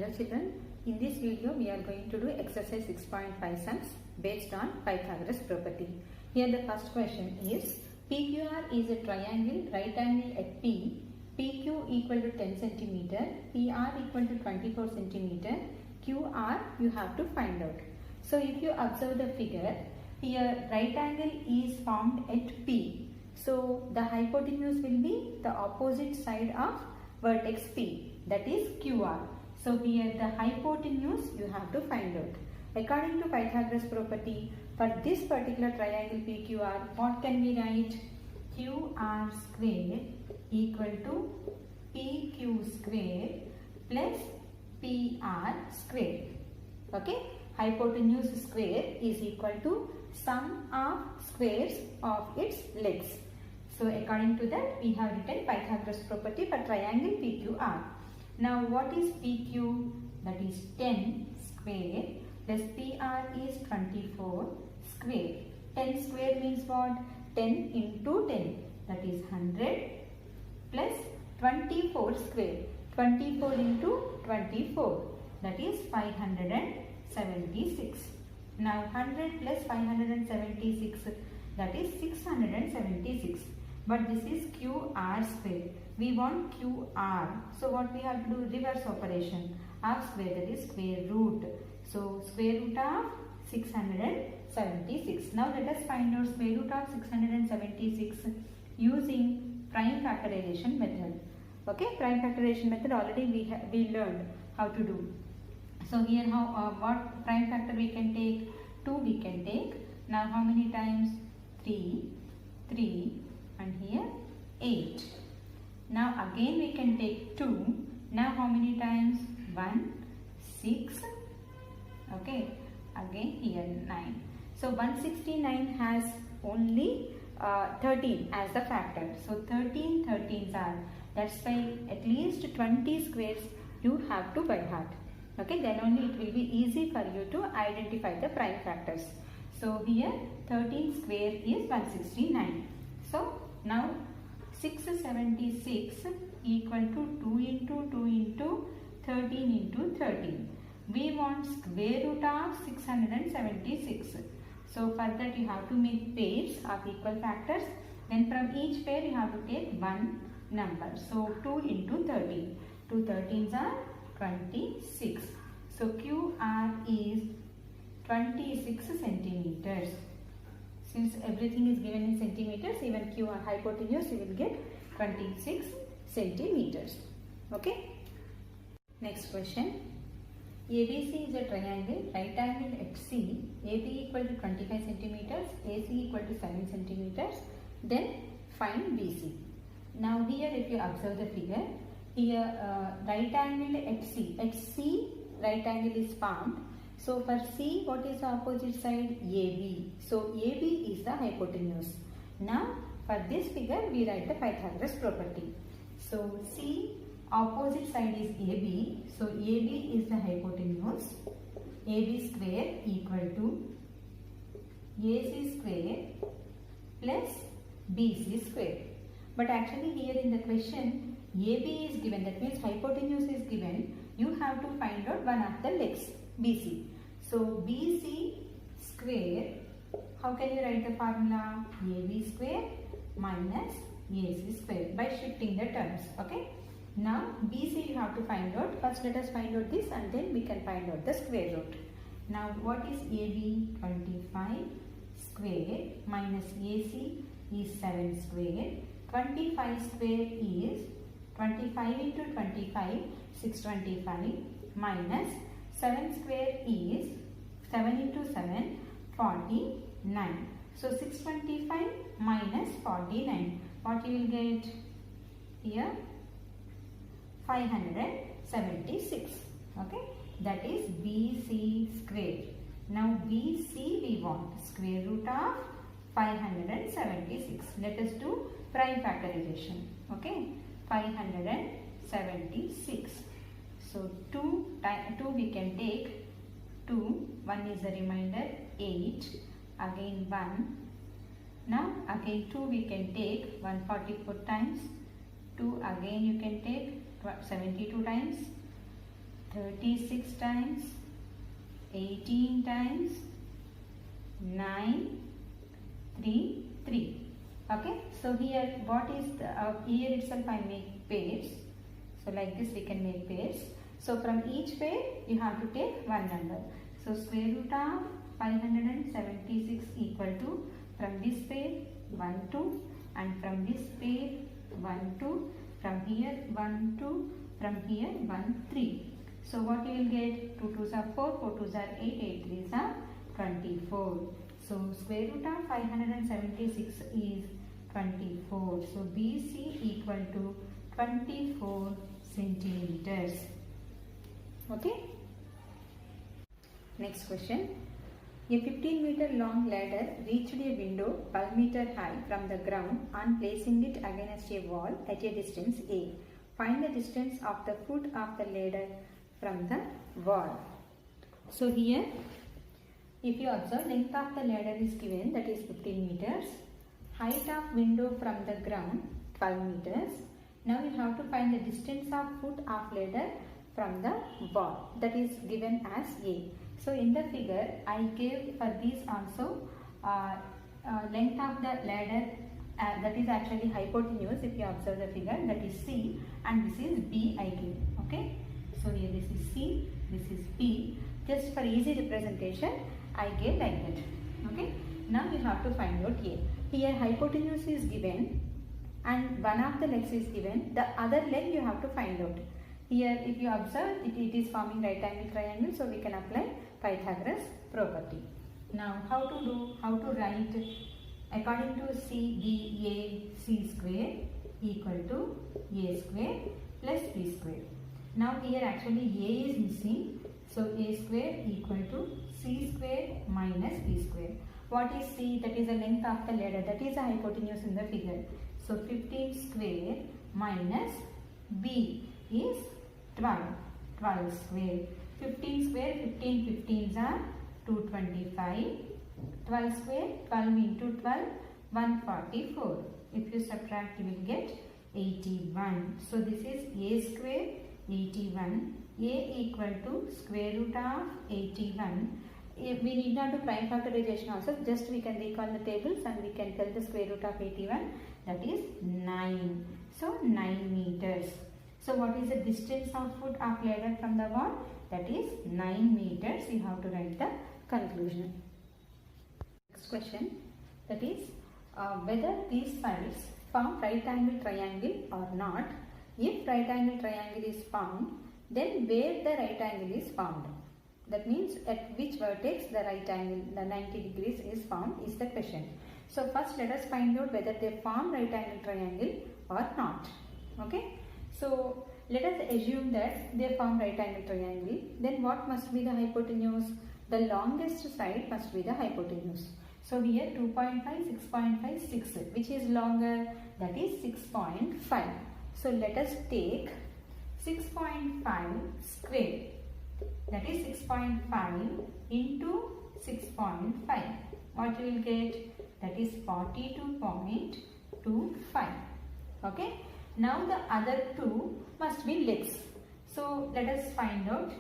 Hello children, in this video we are going to do exercise 6.5 sums based on Pythagoras property. Here the first question is, PQR is a triangle right angle at P, PQ equal to 10 cm, PR equal to 24 cm, QR you have to find out. So if you observe the figure, here right angle is formed at P. So the hypotenuse will be the opposite side of vertex P, that is QR. So here the hypotenuse you have to find out. According to Pythagoras property, for this particular triangle PQR, what can we write? QR square equal to PQ square plus PR square. Okay, hypotenuse square is equal to sum of squares of its legs. So according to that, we have written Pythagoras property for triangle PQR. Now what is PQ? That is 10 square plus PR is 24 square. 10 square means what? 10 into 10, that is 100 plus 24 square. 24 into 24, that is 576. Now 100 plus 576, that is 676. But this is QR square. We want QR. So what we have to do? Reverse operation of square, that is square root. So square root of 676. Now let us find out square root of 676 using prime factorization method. Okay, prime factorization method already we learned how to do. So here what prime factor we can take? 2 we can take. Now how many times? 3, and here 8. Now again we can take 2. Now how many times? 1, 6. Okay, again here 9. So 169 has only 13 as the factor. So 13 13s are. That's why at least 20 squares you have to by heart. Okay, then only it will be easy for you to identify the prime factors. So here 13 square is 169. So now 676 equal to 2 into 2 into 13 into 13. We want square root of 676. So for that you have to make pairs of equal factors. Then from each pair you have to take one number. So 2 into 13. 2 13s are 26. So QR is 26 centimeters. Since everything is given in centimeters, even QR hypotenuse you will get 26 centimeters. Okay. Next question. ABC is a triangle, right angle at C. AB equal to 25 centimeters, AC equal to 7 centimeters. Then find BC. Now here if you observe the figure, here right angle at C. At C right angle is formed. So for C, what is the opposite side? AB. So AB is the hypotenuse. Now for this figure we write the Pythagoras property. So C opposite side is AB. So AB is the hypotenuse. AB square equal to AC square plus BC square. But actually here in the question AB is given, that means hypotenuse is given. You have to find out one of the legs, BC. So BC square, how can you write the formula? AB square minus AC square by shifting the terms. Okay. Now BC you have to find out. First let us find out this and then we can find out the square root. Now what is AB? 25 square minus AC is 7 square. 25 square is 25 into 25, 625 minus 7 square is 7 into 7, 49. So 625 minus 49. What you will get? Here 576. Okay, that is BC square. Now BC we want square root of 576. Let us do prime factorization. Okay, 576. So 2 we can take 2, 1 is the remainder, 8, again 1. Now again 2 we can take 144 times, 2 again you can take 72 times, 36 times, 18 times, 9, 3, 3. Okay, so here what is the, here itself I make pairs. So like this we can make pairs. So from each pair you have to take one number. So square root of 576 equal to, from this pair 1, 2, and from this pair 1, 2, from here 1, 2, from here 1, 3. So what you will get? 2 2s are 4, 4 2s are 8, 8 3s are 24. So square root of 576 is 24. So BC equal to 24 centimeters. Okay. Next question. A 15-meter long ladder reached a window 12 meter high from the ground on placing it against a wall at a distance A. Find the distance of the foot of the ladder from the wall. So here, if you observe, length of the ladder is given, that is 15 meters. Height of window from the ground 12 meters. Now you have to find the distance of foot of ladder from the wall, that is given as A. So in the figure I gave for these also length of the ladder, that is actually hypotenuse. If you observe the figure, that is C, and this is B I gave. Okay. So here this is C, this is B. Just for easy representation I gave like that. Okay. Now you have to find out A. Here hypotenuse is given and one of the legs is given. The other leg you have to find out. Here if you observe, it is forming right angle triangle, so we can apply Pythagoras property. Now how to write? According to C, D, A, C square equal to A square plus B square. Now here actually A is missing, so A square equal to C square minus B square. What is C? That is the length of the ladder, that is the hypotenuse in the figure. So 15 square minus B is 12, 12 square. 15 square, 15 15s are 225. 12 square, 12 into 12, 144. If you subtract, you will get 81. So this is A square 81. A equal to square root of 81. If we need not do prime factorization also, just we can recall the tables and we can tell the square root of 81, that is 9. So 9 meters. So what is the distance of foot of ladder from the wall? That is 9 meters. You have to write the conclusion. Next question, that is whether these sides form right angle triangle or not. If right angle triangle is formed, then where the right angle is formed? That means at which vertex the right angle, the 90 degrees is formed, is the question. So first let us find out whether they form right angle triangle or not. Okay. So let us assume that they form right angle triangle. Then what must be the hypotenuse? The longest side must be the hypotenuse. So here 2.5, 6.5, 6. Which is longer? That is 6.5. So let us take 6.5 square. That is 6.5 into 6.5. What you will get? That is 42.25. Okay. Now the other two must be legs. So let us find out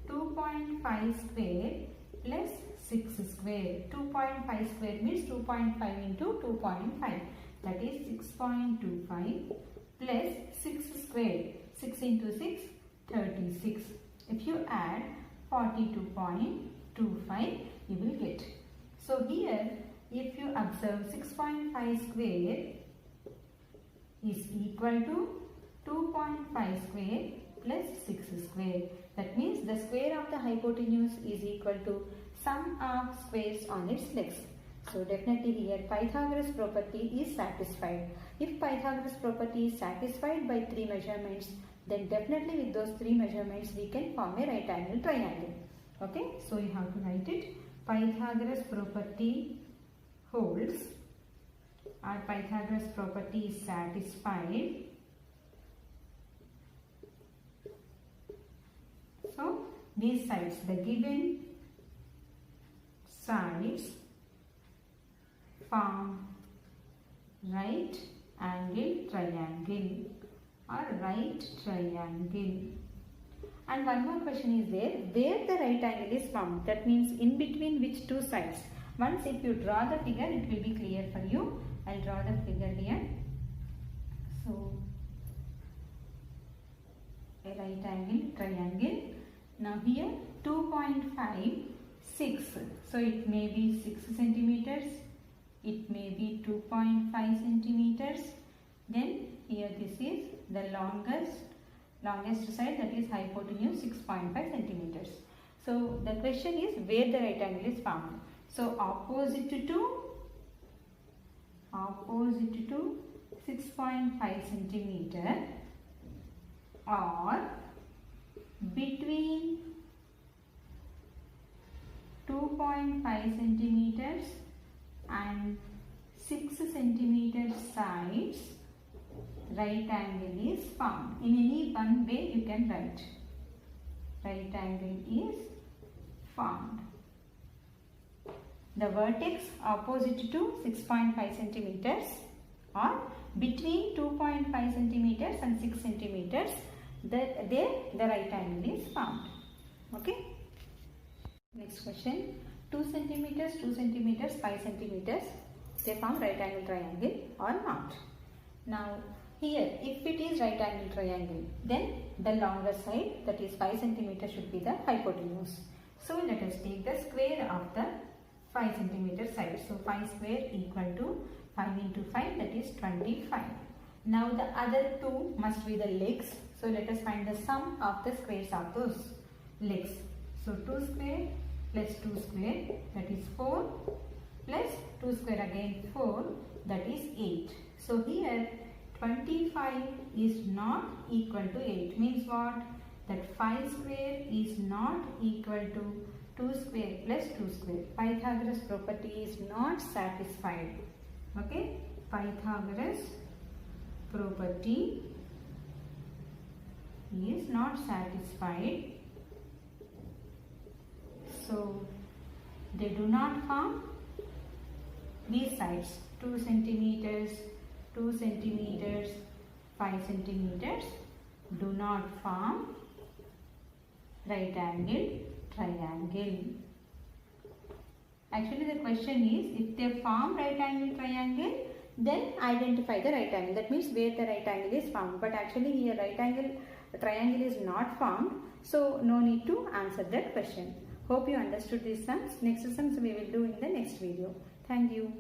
2.5 square plus 6 square. 2.5 square means 2.5 into 2.5. That is 6.25 plus 6 square. 6 into 6, 36. If you add 42.25, you will get. So here, if you observe 6.5 square is equal to 2.5 square plus 6 square. That means the square of the hypotenuse is equal to sum of squares on its legs. So definitely here Pythagoras property is satisfied. If Pythagoras property is satisfied by 3 measurements, then definitely with those 3 measurements we can form a right angle triangle. Okay, so you have to write it. Pythagoras property holds, or Pythagoras property is satisfied. So these sides, the given sides form right angle triangle or right triangle. And one more question is there, where the right angle is formed. That means in between which two sides. Once if you draw the figure, it will be clear for you. I'll draw the figure here. So, a right angle triangle. Now here 2.5, 6. So it may be 6 centimeters. It may be 2.5 centimeters. Then here this is the longest side, that is hypotenuse 6.5 centimeters. So the question is where the right angle is formed. So opposite to 6.5 centimeter or between 2.5 centimeters and 6 centimeter sides, right angle is formed. In any one way you can write. Right angle is formed. The vertex opposite to 6.5 centimeters or between 2.5 centimeters and 6 centimeters, there the right angle is formed. Okay. Next question. 2 centimeters, 2 centimeters, 5 centimeters, they form right angle triangle or not. Now here if it is right angle triangle, then the longer side, that is 5 centimeters, should be the hypotenuse. So let us take the square of the 5 centimeter side. So 5 square equal to 5 into 5, that is 25. Now the other two must be the legs. So let us find the sum of the squares of those legs. So 2 square plus 2 square, that is 4, plus 2 square again 4, that is 8. So here 25 is not equal to 8. Means what? That 5 square is not equal to 2 square plus 2 square. Pythagoras property is not satisfied. Okay? Pythagoras property is not satisfied. So they do not form these sides. 2 centimeters, 2 centimeters, 5 centimeters do not form right angle triangle. Actually the question is, if they form right angle triangle, then identify the right angle. That means where the right angle is formed. But actually here right angle triangle is not formed. So no need to answer that question. Hope you understood these sums. Next sums we will do in the next video. Thank you.